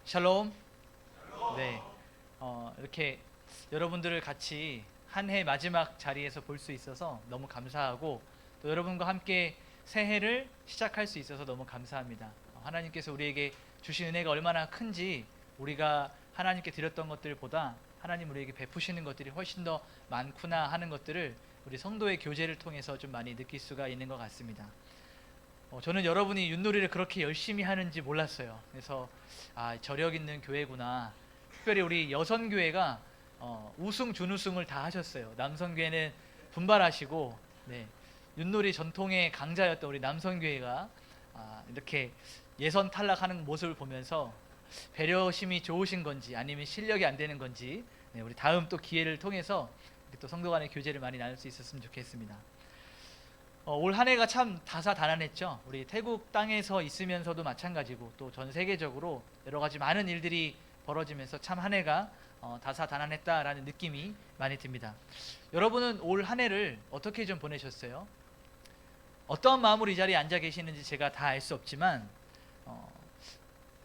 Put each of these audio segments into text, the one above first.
샬롬. 네, 이렇게 여러분들을 같이 한 해 마지막 자리에서 볼 수 있어서 너무 감사하고, 또 여러분과 함께 새해를 시작할 수 있어서 너무 감사합니다. 하나님께서 우리에게 주신 은혜가 얼마나 큰지, 우리가 하나님께 드렸던 것들보다 하나님 우리에게 베푸시는 것들이 훨씬 더 많구나 하는 것들을 우리 성도의 교제를 통해서 좀 많이 느낄 수가 있는 것 같습니다. 저는 여러분이 윷놀이를 그렇게 열심히 하는지 몰랐어요. 그래서 저력 있는 교회구나. 특별히 우리 여선교회가 우승 준우승을 다 하셨어요. 남성교회는 분발하시고, 네, 윷놀이 전통의 강자였던 우리 남성교회가 이렇게 예선 탈락하는 모습을 보면서 배려심이 좋으신 건지 아니면 실력이 안 되는 건지, 네, 우리 다음 또 기회를 통해서 또 성도 간의 교제를 많이 나눌 수 있었으면 좋겠습니다. 올 한 해가 참 다사다난했죠. 우리 태국 땅에서 있으면서도 마찬가지고, 또 전 세계적으로 여러 가지 많은 일들이 벌어지면서 참 한 해가 다사다난했다라는 느낌이 많이 듭니다. 여러분은 올 한 해를 어떻게 좀 보내셨어요? 어떤 마음으로 이 자리에 앉아 계시는지 제가 다 알 수 없지만,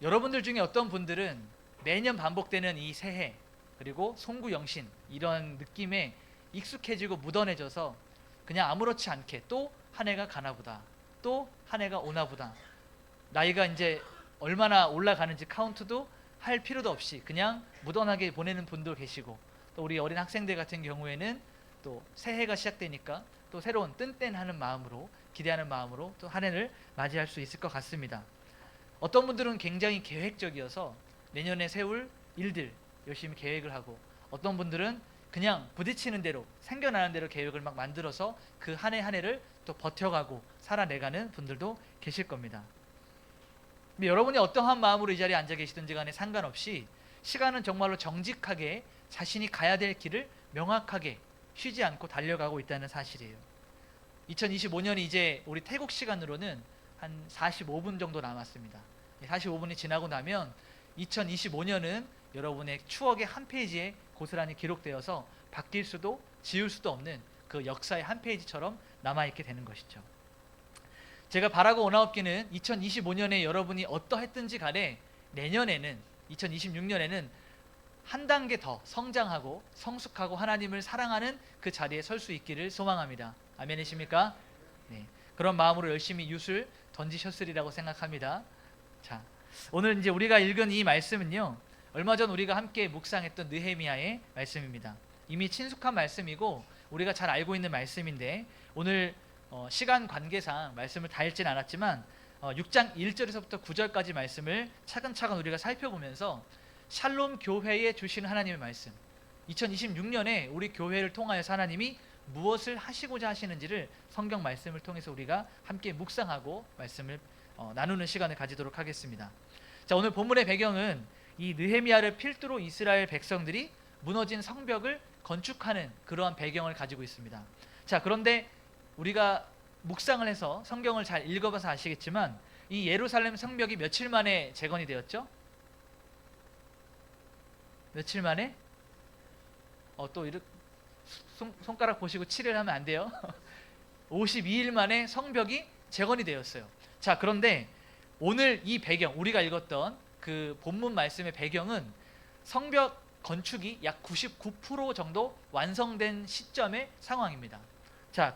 여러분들 중에 어떤 분들은 매년 반복되는 이 새해, 그리고 송구영신, 이런 느낌에 익숙해지고 묻어내져서 그냥 아무렇지 않게 또 한 해가 가나보다, 또 한 해가 오나보다, 나이가 이제 얼마나 올라가는지 카운트도 할 필요도 없이 그냥 무던하게 보내는 분도 계시고, 또 우리 어린 학생들 같은 경우에는 또 새해가 시작되니까 또 새로운 뜬뜬하는 마음으로, 기대하는 마음으로 또 한 해를 맞이할 수 있을 것 같습니다. 어떤 분들은 굉장히 계획적이어서 내년에 세울 일들 열심히 계획을 하고, 어떤 분들은 그냥 부딪히는 대로, 생겨나는 대로 계획을 막 만들어서 그 한 해 한 해를 또 버텨가고 살아내가는 분들도 계실 겁니다. 여러분이 어떠한 마음으로 이 자리에 앉아 계시든지 간에 상관없이 시간은 정말로 정직하게 자신이 가야 될 길을 명확하게 쉬지 않고 달려가고 있다는 사실이에요. 2025년이 이제 우리 태국 시간으로는 한 45분 정도 남았습니다. 45분이 지나고 나면 2025년은 여러분의 추억의 한 페이지에 고스란히 기록되어서 바뀔 수도 지울 수도 없는 그 역사의 한 페이지처럼 남아있게 되는 것이죠. 제가 바라고 원하옵기는 2025년에 여러분이 어떠했든지 간에 내년에는, 2026년에는 한 단계 더 성장하고 성숙하고 하나님을 사랑하는 그 자리에 설 수 있기를 소망합니다. 아멘이십니까? 네, 그런 마음으로 열심히 윷을 던지셨으리라고 생각합니다. 자, 오늘 이제 우리가 읽은 이 말씀은요, 얼마 전 우리가 함께 묵상했던 느헤미야의 말씀입니다. 이미 친숙한 말씀이고 우리가 잘 알고 있는 말씀인데, 오늘 시간 관계상 말씀을 다 읽진 않았지만 6장 1절에서부터 9절까지 말씀을 차근차근 우리가 살펴보면서 샬롬 교회에 주시는 하나님의 말씀, 2026년에 우리 교회를 통하여서 하나님이 무엇을 하시고자 하시는지를 성경 말씀을 통해서 우리가 함께 묵상하고 말씀을 나누는 시간을 가지도록 하겠습니다. 자, 오늘 본문의 배경은 이 느헤미야를 필두로 이스라엘 백성들이 무너진 성벽을 건축하는 그러한 배경을 가지고 있습니다. 자, 그런데 우리가 묵상을 해서 성경을 잘 읽어봐서 아시겠지만 이 예루살렘 성벽이 며칠 만에 재건이 되었죠? 며칠 만에? 또 이렇게 손가락 보시고 7일 하면 안 돼요. 52일 만에 성벽이 재건이 되었어요. 자, 그런데 오늘 이 배경, 우리가 읽었던 그 본문 말씀의 배경은 성벽 건축이 약 99% 정도 완성된 시점의 상황입니다. 자,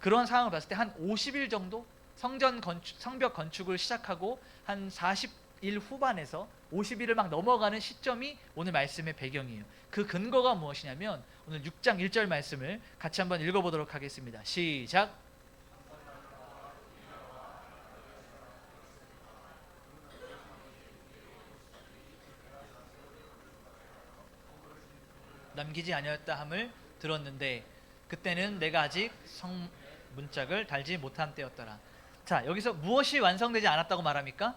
그런 상황을 봤을 때 한 50일 정도 성벽 건축을 시작하고 한 40일 후반에서 50일을 막 넘어가는 시점이 오늘 말씀의 배경이에요. 그 근거가 무엇이냐면 오늘 6장 1절 말씀을 같이 한번 읽어보도록 하겠습니다. 시작. 남기지 아니었다 함을 들었는데 그때는 내가 아직 성 문짝을 달지 못한 때였더라. 자, 여기서 무엇이 완성되지 않았다고 말합니까?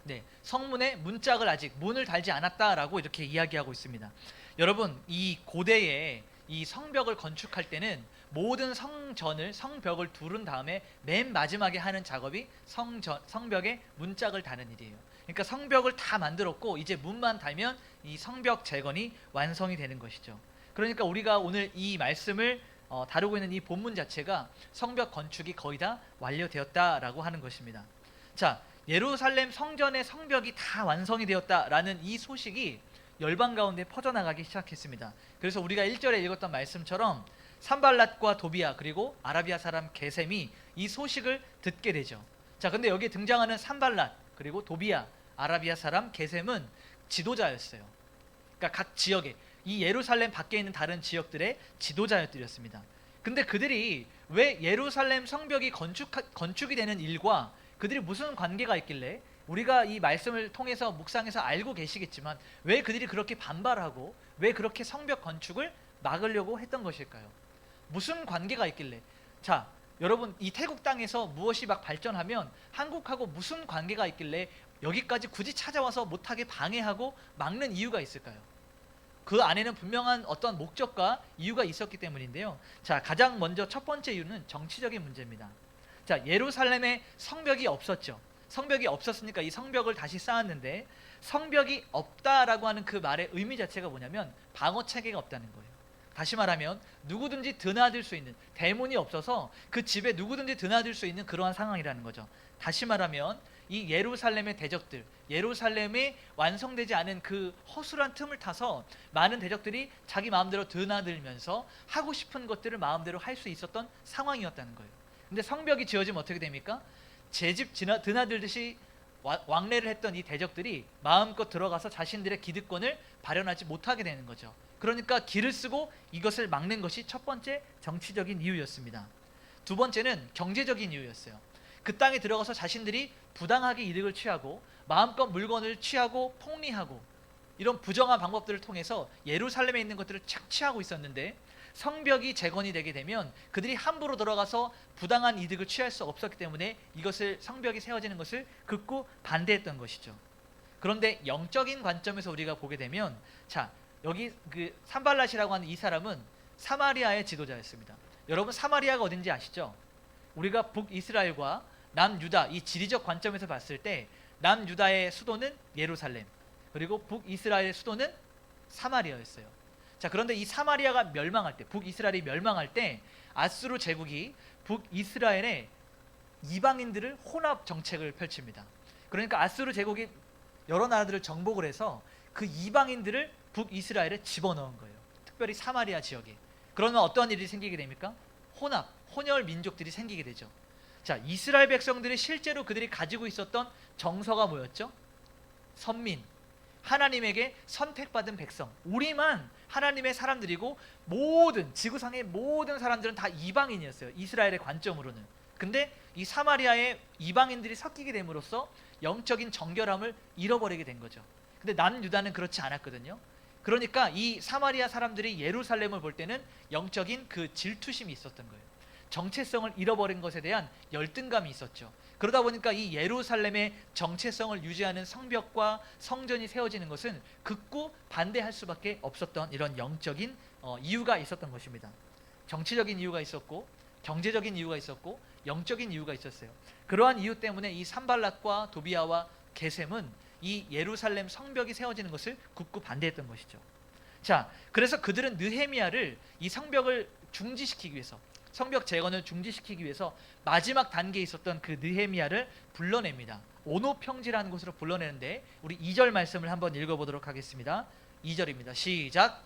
네, 성문의 문짝을 아직, 문을 달지 않았다라고 이렇게 이야기하고 있습니다. 여러분, 이 고대에 이 성벽을 건축할 때는 모든 성벽을 두른 다음에 맨 마지막에 하는 작업이 성벽에 문짝을 다는 일이에요. 그러니까 성벽을 다 만들었고 이제 문만 달면 이 성벽 재건이 완성이 되는 것이죠. 그러니까 우리가 오늘 이 말씀을 다루고 있는 이 본문 자체가 성벽 건축이 거의 다 완료되었다라고 하는 것입니다. 자, 예루살렘 성전의 성벽이 다 완성이 되었다라는 이 소식이 열방 가운데 퍼져나가기 시작했습니다. 그래서 우리가 1절에 읽었던 말씀처럼 산발랏과 도비야 그리고 아라비아 사람 게셈이 이 소식을 듣게 되죠. 자, 근데 여기에 등장하는 산발랏 그리고 도비야 아라비아 사람 게셈은 지도자였어요. 그러니까 각 지역에 이 예루살렘 밖에 있는 다른 지역들의 지도자였들이었습니다. 근데 그들이 왜 예루살렘 성벽이 건축이 되는 일과 그들이 무슨 관계가 있길래, 우리가 이 말씀을 통해서 묵상해서 알고 계시겠지만 왜 그들이 그렇게 반발하고 왜 그렇게 성벽 건축을 막으려고 했던 것일까요? 무슨 관계가 있길래? 자, 여러분, 이 태국 땅에서 무엇이 막 발전하면 한국하고 무슨 관계가 있길래 여기까지 굳이 찾아와서 못하게 방해하고 막는 이유가 있을까요? 그 안에는 분명한 어떤 목적과 이유가 있었기 때문인데요. 자, 가장 먼저 첫 번째 이유는 정치적인 문제입니다. 자, 예루살렘에 성벽이 없었죠. 성벽이 없었으니까 이 성벽을 다시 쌓았는데, 성벽이 없다라고 하는 그 말의 의미 자체가 뭐냐면 방어 체계가 없다는 거예요. 다시 말하면 누구든지 드나들 수 있는, 대문이 없어서 그 집에 누구든지 드나들 수 있는 그러한 상황이라는 거죠. 다시 말하면 이 예루살렘의 대적들, 예루살렘에 완성되지 않은 그 허술한 틈을 타서 많은 대적들이 자기 마음대로 드나들면서 하고 싶은 것들을 마음대로 할 수 있었던 상황이었다는 거예요. 근데 성벽이 지어지면 어떻게 됩니까? 제 집 드나들듯이 왕래를 했던 이 대적들이 마음껏 들어가서 자신들의 기득권을 발현하지 못하게 되는 거죠. 그러니까 길을 쓰고 이것을 막는 것이 첫 번째 정치적인 이유였습니다. 두 번째는 경제적인 이유였어요. 그 땅에 들어가서 자신들이 부당하게 이득을 취하고 마음껏 물건을 취하고 폭리하고 이런 부정한 방법들을 통해서 예루살렘에 있는 것들을 착취하고 있었는데, 성벽이 재건이 되게 되면 그들이 함부로 들어가서 부당한 이득을 취할 수 없었기 때문에 이것을, 성벽이 세워지는 것을 극구 반대했던 것이죠. 그런데 영적인 관점에서 우리가 보게 되면, 자, 여기 그 산발랏이라고 하는 이 사람은 사마리아의 지도자였습니다. 여러분, 사마리아가 어딘지 아시죠? 우리가 북이스라엘과 남유다, 이 지리적 관점에서 봤을 때 남유다의 수도는 예루살렘, 그리고 북이스라엘의 수도는 사마리아였어요. 자, 그런데 이 사마리아가 멸망할 때, 북이스라엘이 멸망할 때 아수르 제국이 북이스라엘의 이방인들을 혼합 정책을 펼칩니다. 그러니까 아수르 제국이 여러 나라들을 정복을 해서 그 이방인들을 북이스라엘에 집어넣은 거예요. 특별히 사마리아 지역에. 그러면 어떠한 일이 생기게 됩니까? 혼혈 민족들이 생기게 되죠. 자, 이스라엘 백성들이 실제로 그들이 가지고 있었던 정서가 뭐였죠? 선민, 하나님에게 선택받은 백성, 우리만 하나님의 사람들이고 모든 지구상의 모든 사람들은 다 이방인이었어요, 이스라엘의 관점으로는. 근데 이 사마리아의 이방인들이 섞이게 됨으로써 영적인 정결함을 잃어버리게 된 거죠. 근데 남유다는 그렇지 않았거든요. 그러니까 이 사마리아 사람들이 예루살렘을 볼 때는 영적인 그 질투심이 있었던 거예요. 정체성을 잃어버린 것에 대한 열등감이 있었죠. 그러다 보니까 이 예루살렘의 정체성을 유지하는 성벽과 성전이 세워지는 것은 극구 반대할 수밖에 없었던 이런 영적인 이유가 있었던 것입니다. 정치적인 이유가 있었고, 경제적인 이유가 있었고, 영적인 이유가 있었어요. 그러한 이유 때문에 이 산발랏과 도비아와 게셈은 이 예루살렘 성벽이 세워지는 것을 굳고 반대했던 것이죠. 자, 그래서 그들은 느헤미야를 이 성벽을 중지시키기 위해서, 성벽 재건을 중지시키기 위해서 마지막 단계에 있었던 그 느헤미야를 불러냅니다. 오노평지라는 곳으로 불러내는데, 우리 2절 말씀을 한번 읽어보도록 하겠습니다. 2절입니다. 시작.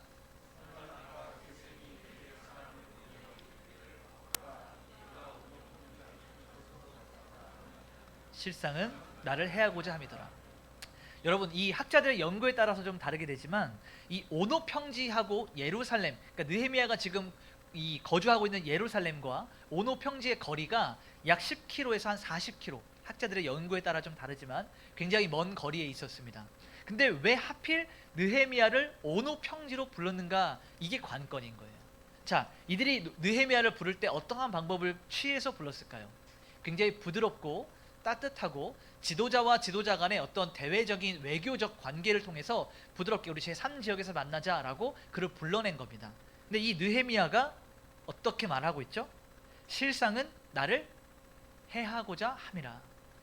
실상은 나를 해하고자 함이더라. 여러분, 이 학자들의 연구에 따라서 좀 다르게 되지만 이 오노평지하고 예루살렘, 그러니까 느헤미야가 지금 이 거주하고 있는 예루살렘과 오노평지의 거리가 약 10km에서 한 40km, 학자들의 연구에 따라 좀 다르지만 굉장히 먼 거리에 있었습니다. 근데 왜 하필 느헤미야를 오노평지로 불렀는가? 이게 관건인 거예요. 자, 이들이 느헤미야를 부를 때 어떠한 방법을 취해서 불렀을까요? 굉장히 부드럽고 따뜻하고 지도자와 지도자 간의 어떤 대외적인 외교적 관계를 통해서 부드럽게 우리 제3지역에서 만나자라고 그를 불러낸 겁니다. 근데 이 느헤미야가 어떻게 말하고 있죠? 실상은 나를 해하고자 함이라.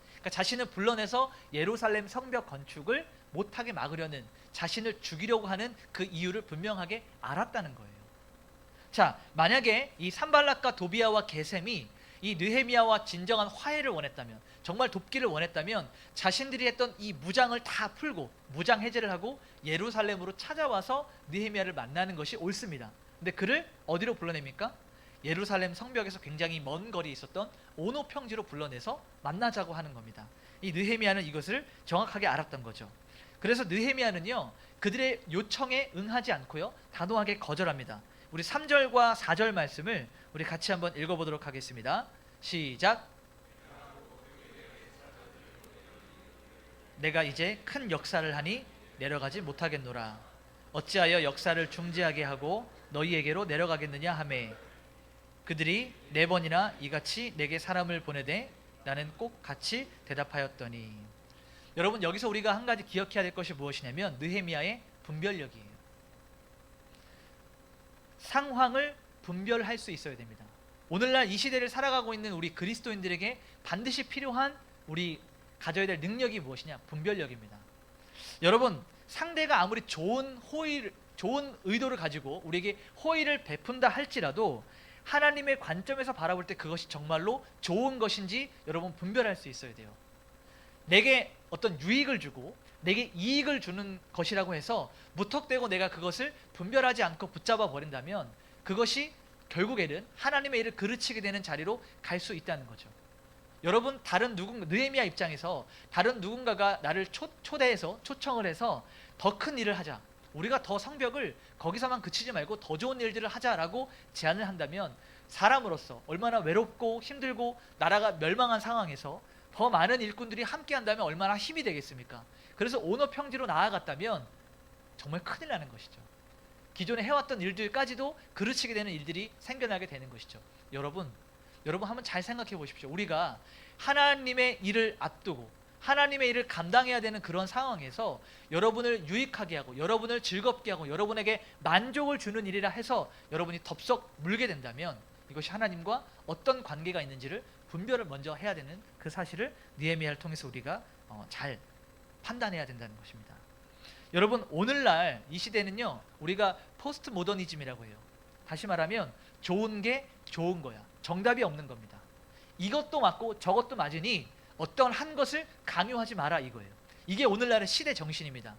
그러니까 자신을 불러내서 예루살렘 성벽 건축을 못하게 막으려는, 자신을 죽이려고 하는 그 이유를 분명하게 알았다는 거예요. 자, 만약에 이 산발랏과 도비아와 게셈이 이 느헤미야와 진정한 화해를 원했다면, 정말 돕기를 원했다면 자신들이 했던 이 무장을 다 풀고 무장 해제를 하고 예루살렘으로 찾아와서 느헤미야를 만나는 것이 옳습니다. 근데 그를 어디로 불러냅니까? 예루살렘 성벽에서 굉장히 먼 거리에 있었던 오노 평지로 불러내서 만나자고 하는 겁니다. 이 느헤미야는 이것을 정확하게 알았던 거죠. 그래서 느헤미야는요, 그들의 요청에 응하지 않고요, 단호하게 거절합니다. 우리 3절과 4절 말씀을 우리 같이 한번 읽어보도록 하겠습니다. 시작. 내가 이제 큰 역사를 하니 내려가지 못하겠노라. 어찌하여 역사를 중지하게 하고 너희에게로 내려가겠느냐 하매, 그들이 4번이나 이같이 내게 사람을 보내되 나는 꼭 같이 대답하였더니. 여러분, 여기서 우리가 한 가지 기억해야 될 것이 무엇이냐면 느헤미야의 분별력이에요. 상황을 분별할 수 있어야 됩니다. 오늘날 이 시대를 살아가고 있는 우리 그리스도인들에게 반드시 필요한, 우리 가져야 될 능력이 무엇이냐? 분별력입니다. 여러분, 상대가 아무리 좋은 의도를 가지고 우리에게 호의를 베푼다 할지라도 하나님의 관점에서 바라볼 때 그것이 정말로 좋은 것인지 여러분 분별할 수 있어야 돼요. 내게 어떤 유익을 주고 내게 이익을 주는 것이라고 해서 무턱대고 내가 그것을 분별하지 않고 붙잡아 버린다면 그것이 결국에는 하나님의 일을 그르치게 되는 자리로 갈 수 있다는 거죠. 여러분, 느헤미야 입장에서 다른 누군가가 나를 초대해서 초청을 해서 더 큰 일을 하자, 우리가 더 성벽을 거기서만 그치지 말고 더 좋은 일들을 하자라고 제안을 한다면 사람으로서 얼마나 외롭고 힘들고 나라가 멸망한 상황에서 더 많은 일꾼들이 함께 한다면 얼마나 힘이 되겠습니까? 그래서 오너 평지로 나아갔다면 정말 큰일 나는 것이죠. 기존에 해왔던 일들까지도 그르치게 되는 일들이 생겨나게 되는 것이죠. 여러분 한번 잘 생각해 보십시오. 우리가 하나님의 일을 앞두고 하나님의 일을 감당해야 되는 그런 상황에서 여러분을 유익하게 하고 여러분을 즐겁게 하고 여러분에게 만족을 주는 일이라 해서 여러분이 덥석 물게 된다면 이것이 하나님과 어떤 관계가 있는지를 분별을 먼저 해야 되는 그 사실을 느헤미야를 통해서 우리가 잘 판단해야 된다는 것입니다. 여러분, 오늘날 이 시대는요, 우리가 포스트 모더니즘이라고 해요. 다시 말하면 좋은 게 좋은 거야, 정답이 없는 겁니다. 이것도 맞고 저것도 맞으니 어떤 한 것을 강요하지 마라, 이거예요. 이게 오늘날의 시대 정신입니다.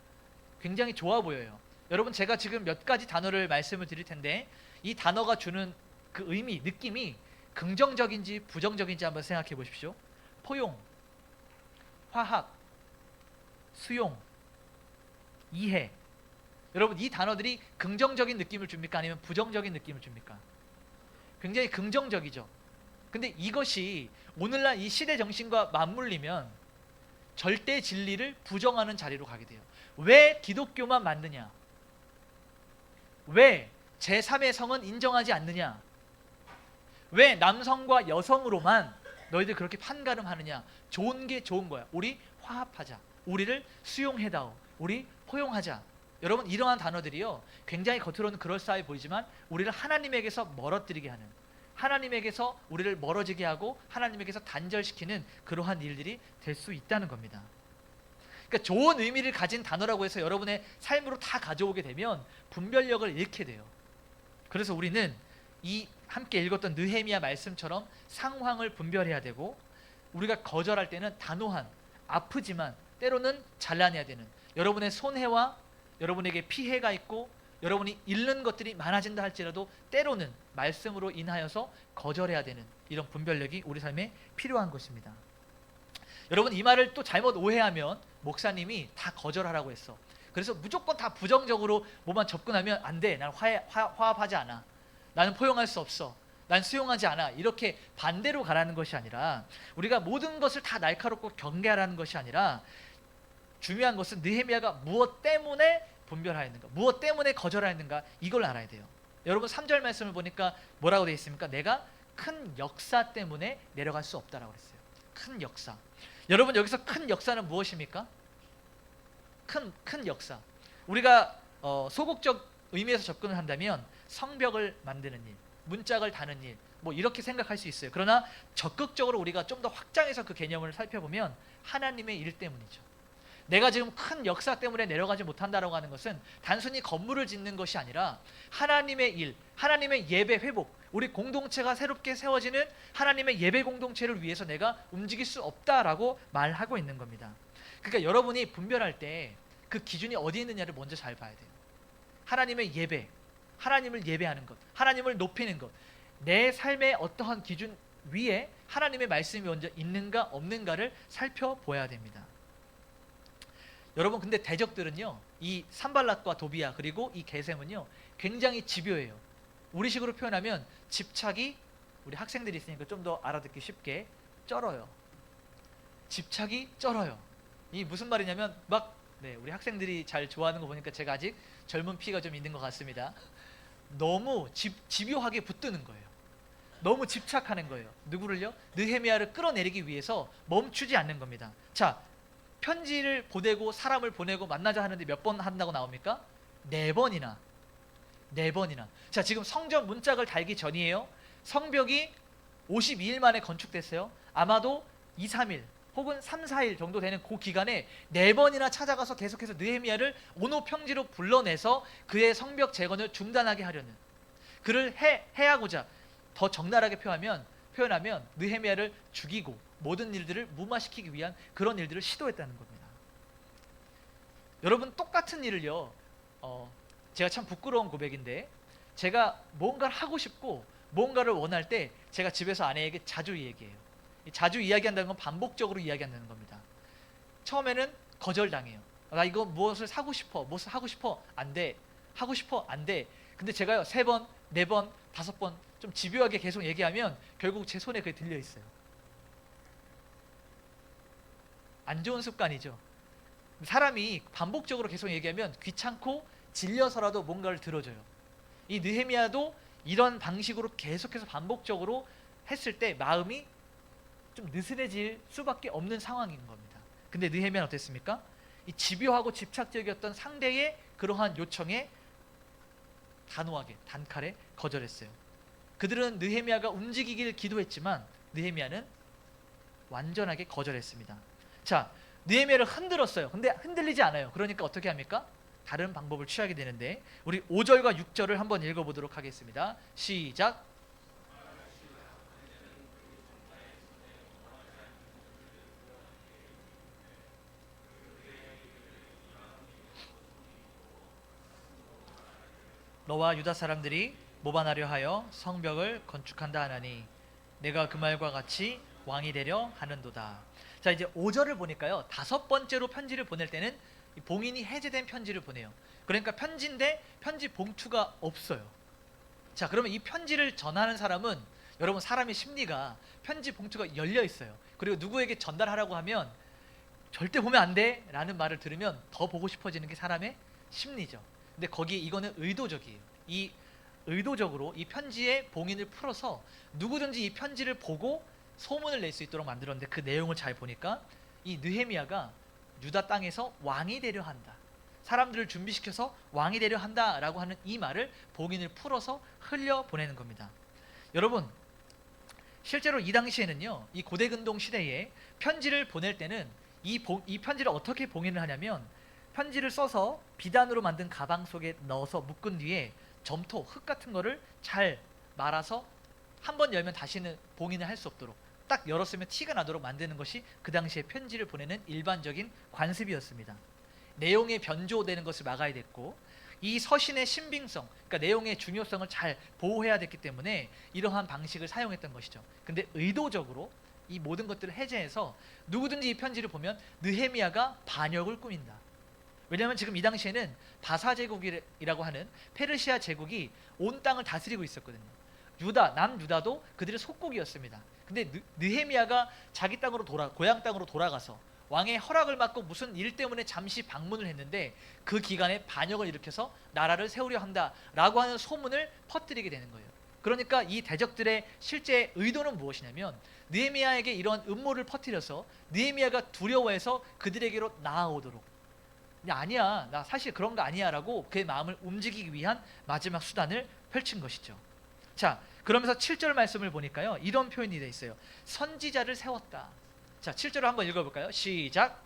굉장히 좋아 보여요. 여러분, 제가 지금 몇 가지 단어를 말씀을 드릴 텐데 이 단어가 주는 그 의미, 느낌이 긍정적인지 부정적인지 한번 생각해 보십시오. 포용, 화학, 수용, 이해. 여러분, 이 단어들이 긍정적인 느낌을 줍니까? 아니면 부정적인 느낌을 줍니까? 굉장히 긍정적이죠. 근데 이것이 오늘날 이 시대 정신과 맞물리면 절대 진리를 부정하는 자리로 가게 돼요. 왜 기독교만 맞느냐? 왜 제3의 성은 인정하지 않느냐? 왜 남성과 여성으로만 너희들 그렇게 판가름하느냐? 좋은 게 좋은 거야. 우리 화합하자. 우리를 수용해다오. 우리 포용하자. 여러분, 이러한 단어들이요, 굉장히 겉으로는 그럴싸해 보이지만 우리를 하나님에게서 멀어뜨리게 하는, 하나님에게서 우리를 멀어지게 하고 하나님에게서 단절시키는 그러한 일들이 될 수 있다는 겁니다. 그러니까 좋은 의미를 가진 단어라고 해서 여러분의 삶으로 다 가져오게 되면 분별력을 잃게 돼요. 그래서 우리는 이 함께 읽었던 느헤미야 말씀처럼 상황을 분별해야 되고, 우리가 거절할 때는 단호한, 아프지만 때로는 잘라내야 되는, 여러분의 손해와 여러분에게 피해가 있고 여러분이 잃는 것들이 많아진다 할지라도 때로는 말씀으로 인하여서 거절해야 되는 이런 분별력이 우리 삶에 필요한 것입니다. 여러분, 이 말을 또 잘못 오해하면 목사님이 다 거절하라고 했어, 그래서 무조건 다 부정적으로 뭐만 접근하면 안 돼, 난 화합하지 않아, 나는 포용할 수 없어, 난 수용하지 않아, 이렇게 반대로 가라는 것이 아니라, 우리가 모든 것을 다 날카롭고 경계하라는 것이 아니라, 중요한 것은 느헤미야가 무엇 때문에 분별하였는가, 무엇 때문에 거절하였는가, 이걸 알아야 돼요. 여러분, 3절 말씀을 보니까 뭐라고 되어 있습니까? 내가 큰 역사 때문에 내려갈 수 없다라고 했어요. 큰 역사. 여러분, 여기서 큰 역사는 무엇입니까? 큰 역사. 우리가 소극적 의미에서 접근을 한다면 성벽을 만드는 일, 문짝을 다는 일, 뭐 이렇게 생각할 수 있어요. 그러나 적극적으로 우리가 좀 더 확장해서 그 개념을 살펴보면 하나님의 일 때문이죠. 내가 지금 큰 역사 때문에 내려가지 못한다라고 하는 것은 단순히 건물을 짓는 것이 아니라 하나님의 일, 하나님의 예배 회복, 우리 공동체가 새롭게 세워지는 하나님의 예배 공동체를 위해서 내가 움직일 수 없다라고 말하고 있는 겁니다. 그러니까 여러분이 분별할 때 그 기준이 어디에 있느냐를 먼저 잘 봐야 돼요. 하나님의 예배, 하나님을 예배하는 것, 하나님을 높이는 것, 내 삶의 어떠한 기준 위에 하나님의 말씀이 먼저 있는가 없는가를 살펴보아야 됩니다. 여러분, 근데 대적들은요, 이 산발락과 도비야 그리고 이 게셈은요 굉장히 집요해요. 우리식으로 표현하면 집착이, 우리 학생들이 있으니까 좀 더 알아듣기 쉽게, 쩔어요. 집착이 쩔어요. 이 무슨 말이냐면 우리 학생들이 잘 좋아하는 거 보니까 제가 아직 젊은 피가 좀 있는 것 같습니다. 너무 집요하게 붙드는 거예요. 너무 집착하는 거예요. 누구를요? 느헤미야를 끌어내리기 위해서 멈추지 않는 겁니다. 자, 편지를 보내고 사람을 보내고 만나자 하는데 몇 번 한다고 나옵니까? 4번이나. 4번이나. 자, 지금 성전 문짝을 달기 전이에요. 성벽이 52일 만에 건축됐어요. 아마도 2, 3일 혹은 3, 4일 정도 되는 그 기간에 4번이나 찾아가서 계속해서 느헤미야를 온오평지로 불러내서 그의 성벽 재건을 중단하게 하려는, 그를 해하고자, 더 적나라하게 표현하면 느헤미야를 죽이고 모든 일들을 무마시키기 위한 그런 일들을 시도했다는 겁니다. 여러분, 똑같은 일을요, 제가 참 부끄러운 고백인데, 제가 뭔가를 하고 싶고 뭔가를 원할 때 제가 집에서 아내에게 자주 얘기해요. 자주 이야기한다는 건 반복적으로 이야기한다는 겁니다. 처음에는 거절당해요. 나 이거 무엇을 사고 싶어, 무엇을 하고 싶어, 안 돼. 하고 싶어, 안 돼. 근데 제가요 3번, 4번, 5번 좀 집요하게 계속 얘기하면 결국 제 손에 그게 들려 있어요. 안 좋은 습관이죠. 사람이 반복적으로 계속 얘기하면 귀찮고 질려서라도 뭔가를 들어줘요. 이 느헤미야도 이런 방식으로 계속해서 반복적으로 했을 때 마음이 좀 느슨해질 수밖에 없는 상황인 겁니다. 근데 느헤미야는 어땠습니까? 이 집요하고 집착적이었던 상대의 그러한 요청에 단호하게, 단칼에 거절했어요. 그들은 느헤미야가 움직이기를 기도했지만 느헤미야는 완전하게 거절했습니다. 자, 느헤미야를 흔들었어요. 근데 흔들리지 않아요. 그러니까 어떻게 합니까? 다른 방법을 취하게 되는데, 우리 5절과 6절을 한번 읽어보도록 하겠습니다. 시작. 너와 유다 사람들이 모반하려 하여 성벽을 건축한다 하나니 내가 그 말과 같이 왕이 되려 하는도다. 자, 이제 5절을 보니까요 5번째로 편지를 보낼 때는 봉인이 해제된 편지를 보내요. 그러니까 편지인데 편지 봉투가 없어요. 자, 그러면 이 편지를 전하는 사람은, 여러분 사람의 심리가 편지 봉투가 열려 있어요. 그리고 누구에게 전달하라고 하면 절대 보면 안 돼 라는 말을 들으면 더 보고 싶어지는 게 사람의 심리죠. 근데 거기 이거는 의도적이에요. 이 의도적으로 이 편지의 봉인을 풀어서 누구든지 이 편지를 보고 소문을 낼 수 있도록 만들었는데, 그 내용을 잘 보니까 이 느헤미야가 유다 땅에서 왕이 되려 한다, 사람들을 준비시켜서 왕이 되려 한다라고 하는 이 말을 봉인을 풀어서 흘려보내는 겁니다. 여러분, 실제로 이 당시에는요, 이 고대근동 시대에 편지를 보낼 때는 이 편지를 어떻게 봉인을 하냐면, 편지를 써서 비단으로 만든 가방 속에 넣어서 묶은 뒤에 점토, 흙 같은 거를 잘 말아서 한 번 열면 다시는 봉인을 할 수 없도록, 딱 열었으면 티가 나도록 만드는 것이 그 당시에 편지를 보내는 일반적인 관습이었습니다. 내용의 변조되는 것을 막아야 됐고, 이 서신의 신빙성, 그러니까 내용의 중요성을 잘 보호해야 됐기 때문에 이러한 방식을 사용했던 것이죠. 근데 의도적으로 이 모든 것들을 해제해서 누구든지 이 편지를 보면 느헤미야가 반역을 꾸민다. 왜냐하면 지금 이 당시에는 바사 제국이라고 하는 페르시아 제국이 온 땅을 다스리고 있었거든요. 남유다도 그들의 속국이었습니다. 근데 느헤미야가 자기 땅으로 고향 땅으로 돌아가서 왕의 허락을 받고 무슨 일 때문에 잠시 방문을 했는데, 그 기간에 반역을 일으켜서 나라를 세우려 한다라고 하는 소문을 퍼뜨리게 되는 거예요. 그러니까 이 대적들의 실제 의도는 무엇이냐면, 느헤미야에게 이런 음모를 퍼뜨려서 느헤미야가 두려워해서 그들에게로 나아오도록, 아니야, 나 사실 그런 거 아니야 라고 그의 마음을 움직이기 위한 마지막 수단을 펼친 것이죠. 자, 그러면서 7절 말씀을 보니까요 이런 표현이 되어 있어요. 선지자를 세웠다. 자, 7절을 한번 읽어볼까요? 시작.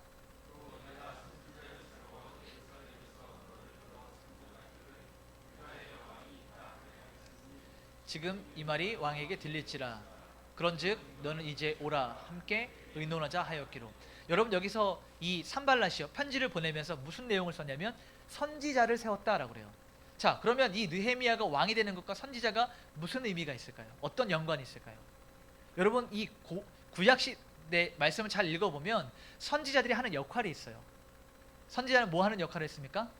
지금 이 말이 왕에게 들릴지라. 그런즉 너는 이제 오라 함께 의논하자 하였기로. 여러분 여기서 이 산발랏이요 편지를 보내면서 무슨 내용을 썼냐면 선지자를 세웠다라고 그래요. 자, 그러면 이 느헤미야가 왕이 되는 것과 선지자가 무슨 의미가 있을까요? 어떤 연관이 있을까요? 여러분 이 구약시대 말씀을 잘 읽어보면 선지자들이 하는 역할이 있어요. 선지자는 뭐 하는 역할을 했습니까?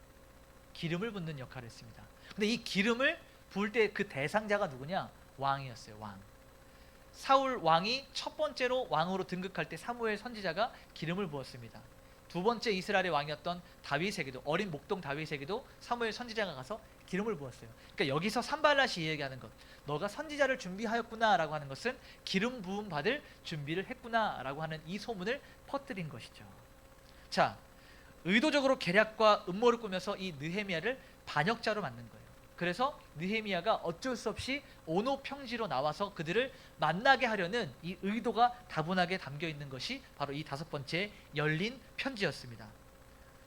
기름을 붓는 역할을 했습니다. 근데 이 기름을 부을 때 그 대상자가 누구냐? 왕이었어요. 왕. 사울 왕이 첫 번째로 왕으로 등극할 때 사무엘 선지자가 기름을 부었습니다. 두 번째 이스라엘의 왕이었던 다윗에게도, 어린 목동 다윗에게도 사무엘 선지자가 가서 기름을 부었어요. 그러니까 여기서 산발랏이 얘기하는 것, 너가 선지자를 준비하였구나라고 하는 것은 기름 부음 받을 준비를 했구나라고 하는 이 소문을 퍼뜨린 것이죠. 자, 의도적으로 계략과 음모를 꾸며서 이 느헤미야를 반역자로 만든 거예요. 그래서 느헤미야가 어쩔 수 없이 오노 평지로 나와서 그들을 만나게 하려는 이 의도가 다분하게 담겨 있는 것이 바로 이 다섯 번째 열린 편지였습니다.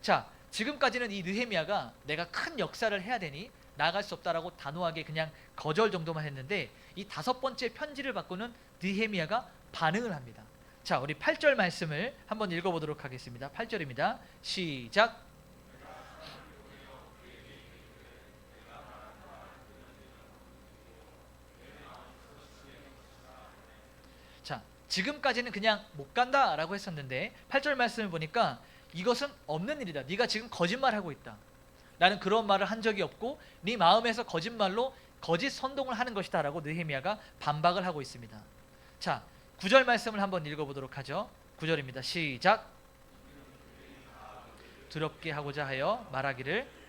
자, 지금까지는 이 느헤미야가 내가 큰 역사를 해야 되니 나아갈 수 없다라고 단호하게 그냥 거절 정도만 했는데 이 다섯 번째 편지를 받고는 느헤미야가 반응을 합니다. 자, 우리 8절 말씀을 한번 읽어보도록 하겠습니다. 8절입니다. 시작. 자, 지금까지는 그냥 못 간다라고 했었는데 8절 말씀을 보니까 이것은 없는 일이다. 네가 지금 거짓말하고 있다. 나는 그런 말을 한 적이 없고 네 마음에서 거짓말로 거짓 선동을 하는 것이다 라고 느헤미야가 반박을 하고 있습니다. 자, 9절 말씀을 한번 읽어보도록 하죠. 9절입니다. 시작. 두렵게 하고자 하여 말하기를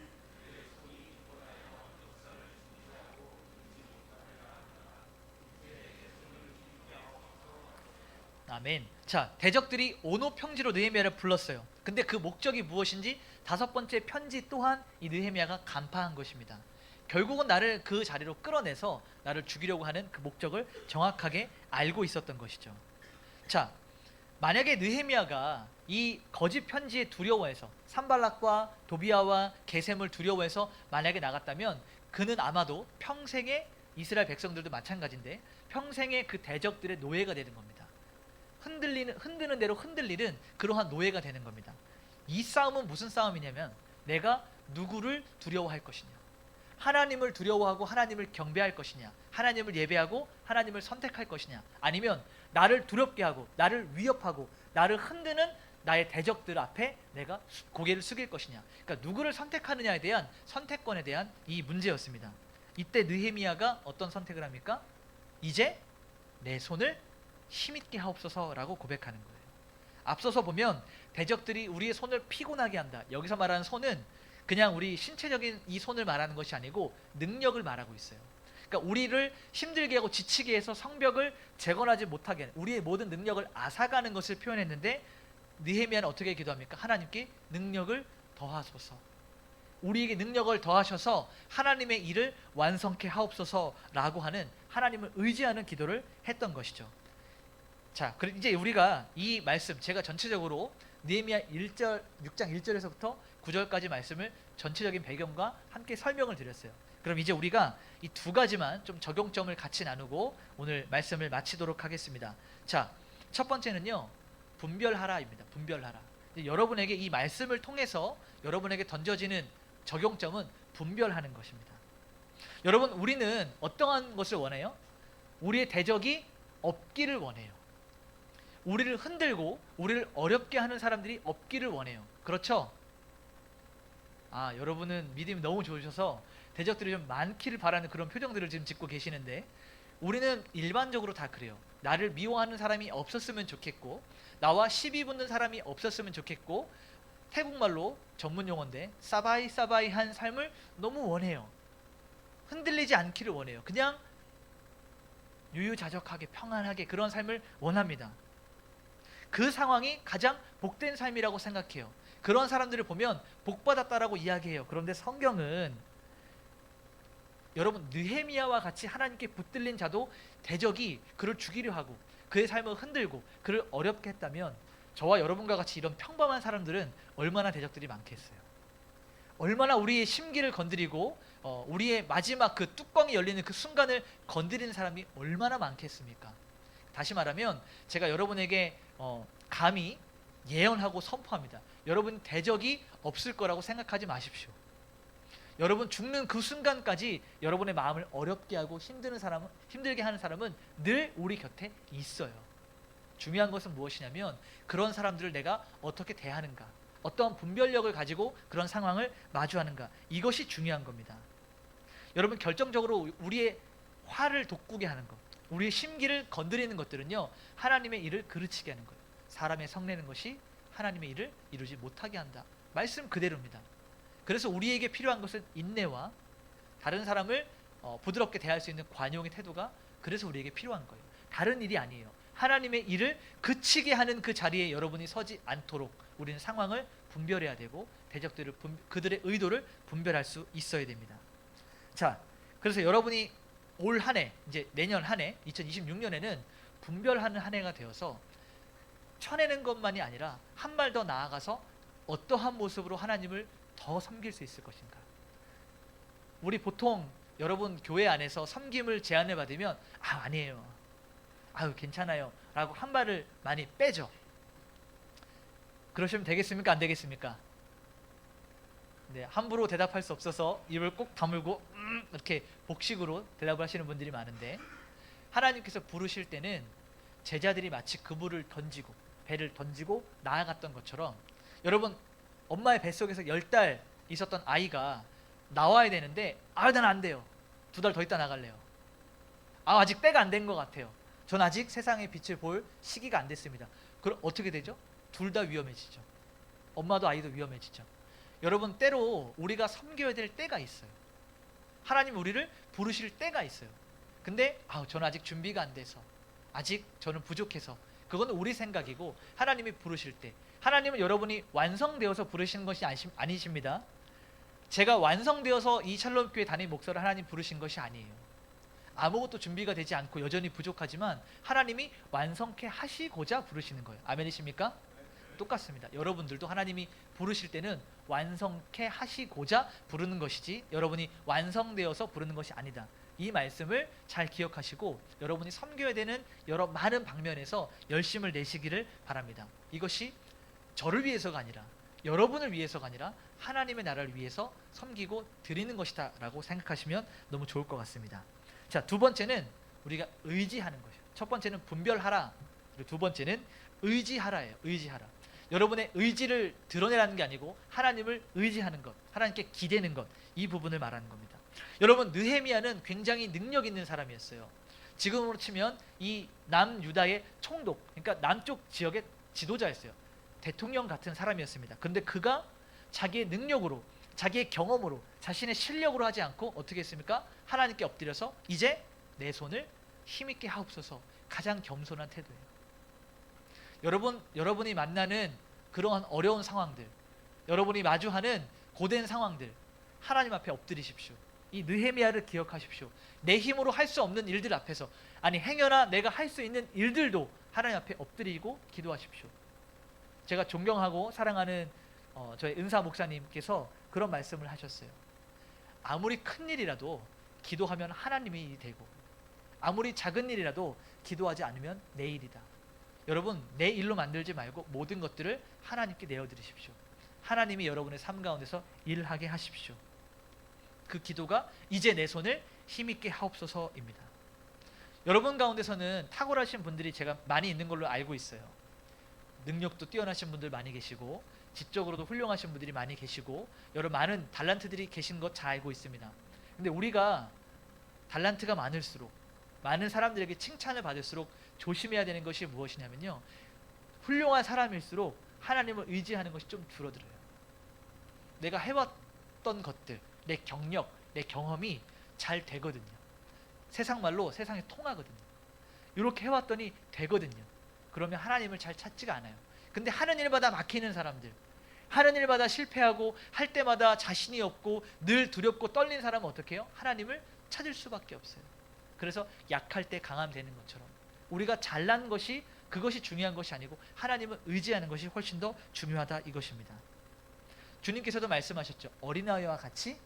아멘. 자, 대적들이 오노 평지로 느헤미야를 불렀어요. 근데 그 목적이 무엇인지 다섯 번째 편지 또한 이 느헤미야가 간파한 것입니다. 결국은 나를 그 자리로 끌어내서 나를 죽이려고 하는 그 목적을 정확하게 알고 있었던 것이죠. 자, 만약에 느헤미야가 이 거짓 편지에 두려워해서 산발락과 도비아와 게셈을 두려워해서 만약에 나갔다면 그는 아마도 평생의 이스라엘 백성들도 마찬가지인데 평생의 그 대적들의 노예가 되는 겁니다. 흔드는 대로 흔들리는 그러한 노예가 되는 겁니다. 이 싸움은 무슨 싸움이냐면 내가 누구를 두려워할 것이냐, 하나님을 두려워하고 하나님을 경배할 것이냐, 하나님을 예배하고 하나님을 선택할 것이냐, 아니면 나를 두렵게 하고 나를 위협하고 나를 흔드는 나의 대적들 앞에 내가 고개를 숙일 것이냐. 그러니까 누구를 선택하느냐에 대한 선택권에 대한 이 문제였습니다. 이때 느헤미야가 어떤 선택을 합니까? 이제 내 손을 힘있게 하옵소서라고 고백하는 거예요. 앞서서 보면 대적들이 우리의 손을 피곤하게 한다. 여기서 말하는 손은 그냥 우리 신체적인 이 손을 말하는 것이 아니고 능력을 말하고 있어요. 그러니까 우리를 힘들게 하고 지치게 해서 성벽을 재건하지 못하게 하는 우리의 모든 능력을 앗아가는 것을 표현했는데 느헤미야는 어떻게 기도합니까? 하나님께 능력을 더하소서. 우리에게 능력을 더하셔서 하나님의 일을 완성케 하옵소서라고 하는 하나님을 의지하는 기도를 했던 것이죠. 자, 그럼 이제 우리가 이 말씀 제가 전체적으로 느헤미야 1절 6장 1절에서부터 9절까지 말씀을 전체적인 배경과 함께 설명을 드렸어요. 그럼 이제 우리가 이 두 가지만 좀 적용점을 같이 나누고 오늘 말씀을 마치도록 하겠습니다. 자, 첫 번째는요. 분별하라입니다. 분별하라. 여러분에게 이 말씀을 통해서 여러분에게 던져지는 적용점은 분별하는 것입니다. 여러분, 우리는 어떠한 것을 원해요? 우리의 대적이 없기를 원해요. 우리를 흔들고 우리를 어렵게 하는 사람들이 없기를 원해요. 그렇죠? 아, 여러분은 믿음이 너무 좋으셔서 대적들이 좀 많기를 바라는 그런 표정들을 지금 짓고 계시는데 우리는 일반적으로 다 그래요. 나를 미워하는 사람이 없었으면 좋겠고 나와 시비 붙는 사람이 없었으면 좋겠고 태국말로 전문 용어인데 사바이 사바이한 삶을 너무 원해요. 흔들리지 않기를 원해요. 그냥 유유자적하게 평안하게 그런 삶을 원합니다. 그 상황이 가장 복된 삶이라고 생각해요. 그런 사람들을 보면 복받았다라고 이야기해요. 그런데 성경은 여러분 느헤미야와 같이 하나님께 붙들린 자도 대적이 그를 죽이려 하고 그의 삶을 흔들고 그를 어렵게 했다면 저와 여러분과 같이 이런 평범한 사람들은 얼마나 대적들이 많겠어요. 얼마나 우리의 심기를 건드리고 우리의 마지막 그 뚜껑이 열리는 그 순간을 건드리는 사람이 얼마나 많겠습니까? 다시 말하면 제가 여러분에게 감히 예언하고 선포합니다. 여러분 대적이 없을 거라고 생각하지 마십시오. 여러분 죽는 그 순간까지 여러분의 마음을 어렵게 하고 힘들게 하는 사람은 늘 우리 곁에 있어요. 중요한 것은 무엇이냐면 그런 사람들을 내가 어떻게 대하는가, 어떤 분별력을 가지고 그런 상황을 마주하는가, 이것이 중요한 겁니다. 여러분 결정적으로 우리의 화를 돋구게 하는 것, 우리의 심기를 건드리는 것들은요, 하나님의 일을 그르치게 하는 거예요. 사람의 성내는 것이 하나님의 일을 이루지 못하게 한다. 말씀 그대로입니다. 그래서 우리에게 필요한 것은 인내와 다른 사람을 부드럽게 대할 수 있는 관용의 태도가 그래서 우리에게 필요한 거예요. 다른 일이 아니에요. 하나님의 일을 그치게 하는 그 자리에 여러분이 서지 않도록 우리는 상황을 분별해야 되고 대적들을 그들의 의도를 분별할 수 있어야 됩니다. 자, 그래서 여러분이 올 한 해, 이제 내년 한 해 2026년에는 분별하는 한 해가 되어서 쳐내는 것만이 아니라 한 발 더 나아가서 어떠한 모습으로 하나님을 더 섬길 수 있을 것인가. 우리 보통 여러분 교회 안에서 섬김을 제안을 받으면 아니에요, 괜찮아요 라고 한 발을 많이 빼죠. 그러시면 되겠습니까? 안 되겠습니까? 네, 함부로 대답할 수 없어서 입을 꼭 다물고 이렇게 복식으로 대답을 하시는 분들이 많은데, 하나님께서 부르실 때는 제자들이 마치 그물을 던지고 배를 던지고 나아갔던 것처럼, 여러분 엄마의 뱃속에서 10달 있었던 아이가 나와야 되는데 난 안 돼요, 2달 더 있다 나갈래요, 아직 때가 안 된 것 같아요, 전 아직 세상의 빛을 볼 시기가 안 됐습니다. 그럼 어떻게 되죠? 둘 다 위험해지죠. 엄마도 아이도 위험해지죠. 여러분 때로 우리가 섬겨야 될 때가 있어요. 하나님 우리를 부르실 때가 있어요. 근데 저는 아직 준비가 안 돼서, 아직 저는 부족해서, 그건 우리 생각이고, 하나님이 부르실 때, 하나님은 여러분이 완성되어서 부르시는 것이 아니십니다. 제가 완성되어서 이 샬롬교회 담임 목사를 하나님 부르신 것이 아니에요. 아무것도 준비가 되지 않고 여전히 부족하지만 하나님이 완성케 하시고자 부르시는 거예요. 아멘이십니까? 똑같습니다. 여러분들도 하나님이 부르실 때는 완성케 하시고자 부르는 것이지 여러분이 완성되어서 부르는 것이 아니다. 이 말씀을 잘 기억하시고 여러분이 섬겨야 되는 여러 많은 방면에서 열심을 내시기를 바랍니다. 이것이 저를 위해서가 아니라, 여러분을 위해서가 아니라 하나님의 나라를 위해서 섬기고 드리는 것이다 라고 생각하시면 너무 좋을 것 같습니다. 자, 두 번째는 우리가 의지하는 것이에요. 첫 번째는 분별하라, 그리고 두 번째는 의지하라예요. 의지하라. 여러분의 의지를 드러내라는 게 아니고 하나님을 의지하는 것, 하나님께 기대는 것, 이 부분을 말하는 겁니다. 여러분 느헤미야는 굉장히 능력 있는 사람이었어요. 지금으로 치면 이 남유다의 총독, 그러니까 남쪽 지역의 지도자였어요. 대통령 같은 사람이었습니다. 그런데 그가 자기의 능력으로, 자기의 경험으로, 자신의 실력으로 하지 않고 어떻게 했습니까? 하나님께 엎드려서 이제 내 손을 힘있게 하옵소서, 가장 겸손한 태도예요. 여러분이 만나는 그러한 어려운 상황들, 여러분이 마주하는 고된 상황들, 하나님 앞에 엎드리십시오. 이 느헤미야를 기억하십시오. 내 힘으로 할 수 없는 일들 앞에서, 행여나 내가 할 수 있는 일들도 하나님 앞에 엎드리고 기도하십시오. 제가 존경하고 사랑하는 저희 은사 목사님께서 그런 말씀을 하셨어요. 아무리 큰 일이라도 기도하면 하나님이 되고, 아무리 작은 일이라도 기도하지 않으면 내 일이다. 여러분 내 일로 만들지 말고 모든 것들을 하나님께 내어드리십시오. 하나님이 여러분의 삶 가운데서 일하게 하십시오. 그 기도가 이제 내 손을 힘있게 하옵소서입니다. 여러분 가운데서는 탁월하신 분들이 제가 많이 있는 걸로 알고 있어요. 능력도 뛰어나신 분들 많이 계시고, 지적으로도 훌륭하신 분들이 많이 계시고, 여러 많은 달란트들이 계신 것 잘 알고 있습니다. 근데 우리가 달란트가 많을수록, 많은 사람들에게 칭찬을 받을수록 조심해야 되는 것이 무엇이냐면요, 훌륭한 사람일수록 하나님을 의지하는 것이 좀 줄어들어요. 내가 해왔던 것들, 내 경력, 내 경험이 잘 되거든요. 세상 말로 세상에 통하거든요. 이렇게 해왔더니 되거든요. 그러면 하나님을 잘 찾지가 않아요. 근데 하는 일마다 막히는 사람들, 하는 일마다 실패하고 할 때마다 자신이 없고 늘 두렵고 떨린 사람은 어떻게 해요? 하나님을 찾을 수밖에 없어요. 그래서 약할 때 강함 되는 것처럼 우리가 잘난 것이, 그것이 중요한 것이 아니고 하나님을 의지하는 것이 훨씬 더 중요하다, 이것입니다. 주님께서도 말씀하셨죠. 어린아이와 같이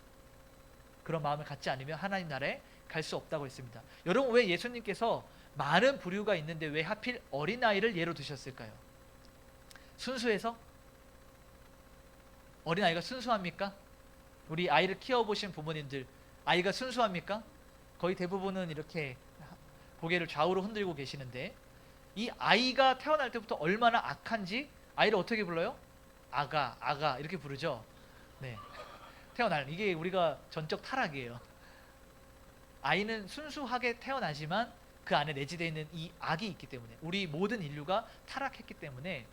그런 마음을 갖지 않으면 하나님 나라에 갈 수 없다고 했습니다. 여러분, 왜 예수님께서 많은 부류가 있는데 왜 하필 어린아이를 예로 드셨을까요? 순수해서? 어린아이가 순수합니까? 우리 아이를 키워보신 부모님들, 아이가 순수합니까? 거의 대부분은 이렇게 고개를 좌우로 흔들고 계시는데, 이 아이가 태어날 때부터 얼마나 악한지 아이를 어떻게 불러요? 아가 이렇게 부르죠. 네. 태어날, 이게 우리가 전적 타락이에요. 아이는 순수하게 태어나지만 그 안에 내재되어 있는 이 악이 있기 때문에, 우리 모든 인류가 타락했기 때문에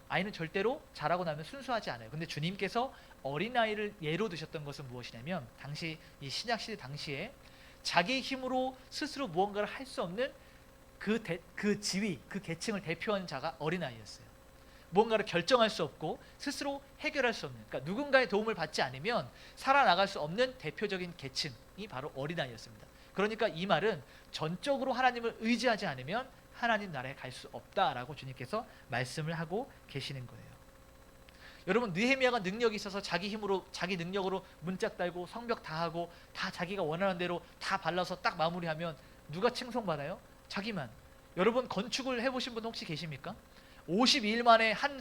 아이는 절대로 자라고 나면 순수하지 않아요. 근데 주님께서 어린아이를 예로 드셨던 것은 무엇이냐면, 당시 이 신약시대 당시에 자기 힘으로 스스로 무언가를 할 수 없는 그 지위, 그 계층을 대표하는 자가 어린아이였어요. 무언가를 결정할 수 없고 스스로 해결할 수 없는, 그러니까 누군가의 도움을 받지 않으면 살아나갈 수 없는 대표적인 계층이 바로 어린아이였습니다. 그러니까 이 말은 전적으로 하나님을 의지하지 않으면 하나님 나라에 갈 수 없다라고 주님께서 말씀을 하고 계시는 거예요. 여러분, 느헤미야가 능력이 있어서 자기 힘으로, 자기 능력으로 문짝 달고 성벽 다 하고 다 자기가 원하는 대로 다 발라서 딱 마무리하면 누가 칭송받아요? 자기만. 여러분, 건축을 해보신 분 혹시 계십니까? 52일 만에 한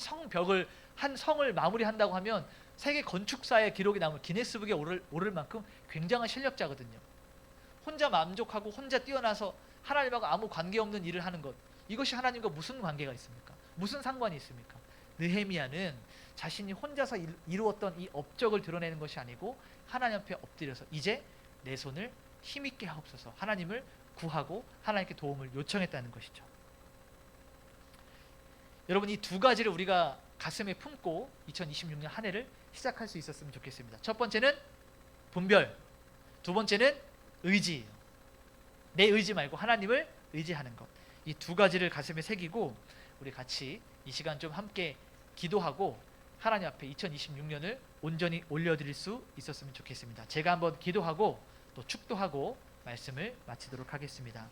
성을 마무리한다고 하면 세계 건축사의 기록이 남을 기네스북에 오를 만큼 굉장한 실력자거든요. 혼자 만족하고 혼자 뛰어나서 하나님하고 아무 관계없는 일을 하는 것, 이것이 하나님과 무슨 관계가 있습니까? 무슨 상관이 있습니까? 느헤미야는 자신이 혼자서 이루었던 이 업적을 드러내는 것이 아니고 하나님 앞에 엎드려서 이제 내 손을 힘있게 하옵소서, 하나님을 구하고 하나님께 도움을 요청했다는 것이죠. 여러분, 이 두 가지를 우리가 가슴에 품고 2026년 한 해를 시작할 수 있었으면 좋겠습니다. 첫 번째는 분별, 두 번째는 의지예요. 내 의지 말고 하나님을 의지하는 것. 이 두 가지를 가슴에 새기고 우리 같이 이 시간 좀 함께 기도하고 하나님 앞에 2026년을 온전히 올려드릴 수 있었으면 좋겠습니다. 제가 한번 기도하고 또 축도하고 말씀을 마치도록 하겠습니다.